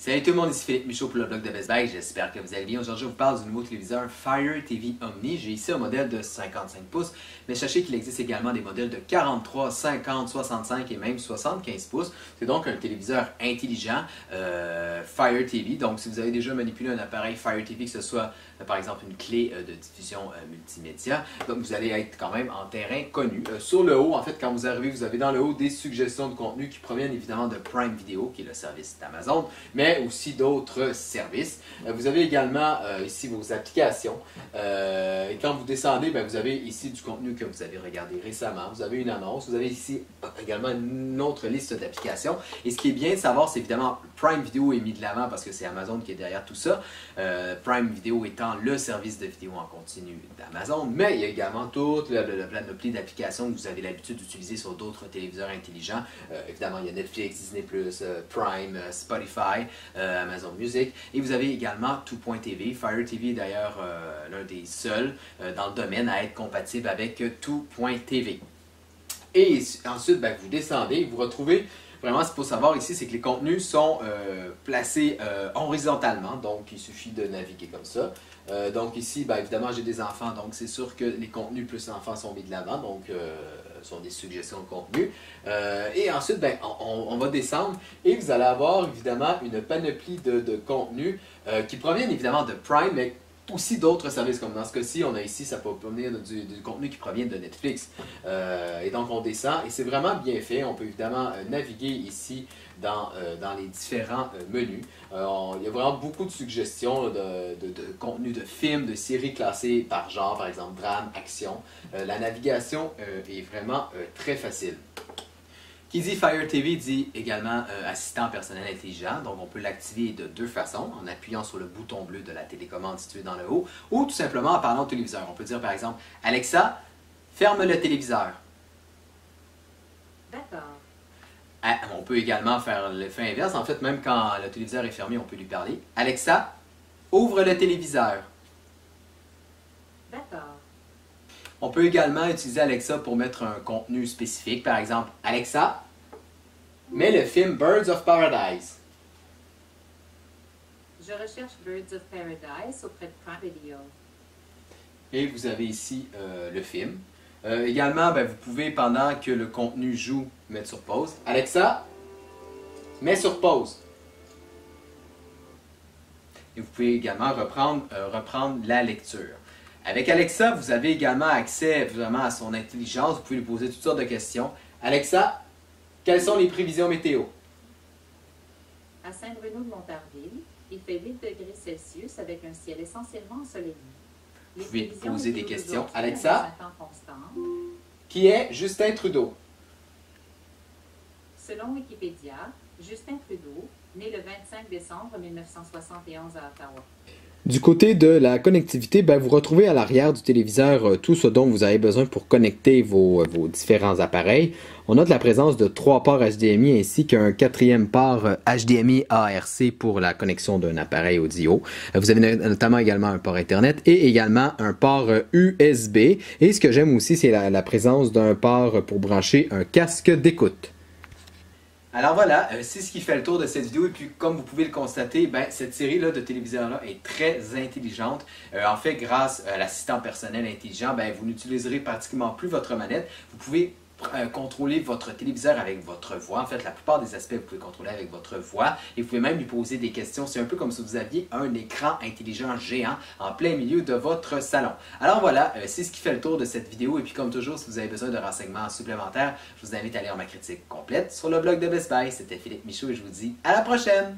Salut tout le monde, ici Philippe Michaud pour le blog de Best Buy, j'espère que vous allez bien. Aujourd'hui, je vous parle du nouveau téléviseur Fire TV Omni. J'ai ici un modèle de 55 pouces, mais sachez qu'il existe également des modèles de 43, 50, 65 et même 75 pouces. C'est donc un téléviseur intelligent Fire TV. Donc, si vous avez déjà manipulé un appareil Fire TV, que ce soit par exemple une clé de diffusion multimédia, donc vous allez être quand même en terrain connu. Sur le haut, en fait, quand vous arrivez, vous avez dans le haut des suggestions de contenu qui proviennent évidemment de Prime Video, qui est le service d'Amazon, mais aussi d'autres services. Vous avez également ici vos applications. Et quand vous descendez, vous avez ici du contenu que vous avez regardé récemment. Vous avez une annonce. Vous avez ici également une autre liste d'applications. Et ce qui est bien de savoir, c'est évidemment Prime Video est mis de l'avant parce que c'est Amazon qui est derrière tout ça. Prime Video étant le service de vidéo en continu d'Amazon, mais il y a également toute la panoplie d'applications que vous avez l'habitude d'utiliser sur d'autres téléviseurs intelligents. Évidemment, il y a Netflix, Disney+, Prime, Spotify, Amazon Music, et vous avez également Tout.tv. Fire TV est d'ailleurs l'un des seuls dans le domaine à être compatible avec Tout.tv. Et ensuite, vous descendez, vous retrouvez, vraiment, ce qu'il faut savoir ici, c'est que les contenus sont placés horizontalement, donc il suffit de naviguer comme ça. Donc ici, évidemment, j'ai des enfants, donc c'est sûr que les contenus plus enfants sont mis de l'avant, donc sont des suggestions de contenu. Et ensuite, on va descendre et vous allez avoir évidemment une panoplie de contenus qui proviennent évidemment de Prime, mais aussi d'autres services, comme dans ce cas-ci, on a ici, ça peut provenir du contenu qui provient de Netflix. Et donc on descend, et c'est vraiment bien fait. On peut évidemment naviguer ici dans les différents menus. Il y a vraiment beaucoup de suggestions de contenu de films, de séries classées par genre, par exemple drame, action. La navigation est vraiment très facile. Qui dit Fire TV dit également assistant personnel intelligent, donc on peut l'activer de deux façons, en appuyant sur le bouton bleu de la télécommande située dans le haut, ou tout simplement en parlant au téléviseur. On peut dire par exemple, Alexa, ferme le téléviseur. D'accord. On peut également faire l'effet inverse, en fait même quand le téléviseur est fermé, on peut lui parler. Alexa, ouvre le téléviseur. D'accord. On peut également utiliser Alexa pour mettre un contenu spécifique, par exemple, Alexa, mets le film Birds of Paradise. Je recherche Birds of Paradise auprès de Prime Video. Et vous avez ici le film. Également, vous pouvez, pendant que le contenu joue, mettre sur pause. Alexa, mets sur pause. Et vous pouvez également reprendre la lecture. Avec Alexa, vous avez également accès vraiment à son intelligence. Vous pouvez lui poser toutes sortes de questions. Alexa, quelles sont les prévisions météo? À Saint-Bruno de Montarville, il fait 8 degrés Celsius avec un ciel essentiellement ensoleillé. Vous pouvez poser des questions. Alexa, qui est Justin Trudeau? Selon Wikipédia, Justin Trudeau, né le 25 décembre 1971 à Ottawa. Du côté de la connectivité, vous retrouvez à l'arrière du téléviseur tout ce dont vous avez besoin pour connecter vos différents appareils. On note la présence de 3 ports HDMI ainsi qu'un 4e port HDMI ARC pour la connexion d'un appareil audio. Vous avez notamment également un port Internet et également un port USB. Et ce que j'aime aussi, c'est la présence d'un port pour brancher un casque d'écoute. Alors voilà, c'est ce qui fait le tour de cette vidéo. Et puis, comme vous pouvez le constater, cette série-là de téléviseurs-là est très intelligente. En fait, grâce à l'assistant personnel intelligent, vous n'utiliserez pratiquement plus votre manette. Vous pouvez contrôler votre téléviseur avec votre voix. En fait, la plupart des aspects, vous pouvez contrôler avec votre voix. Et vous pouvez même lui poser des questions. C'est un peu comme si vous aviez un écran intelligent géant en plein milieu de votre salon. Alors voilà, c'est ce qui fait le tour de cette vidéo. Et puis comme toujours, si vous avez besoin de renseignements supplémentaires, je vous invite à lire ma critique complète sur le blog de Best Buy. C'était Philippe Michaud et je vous dis à la prochaine!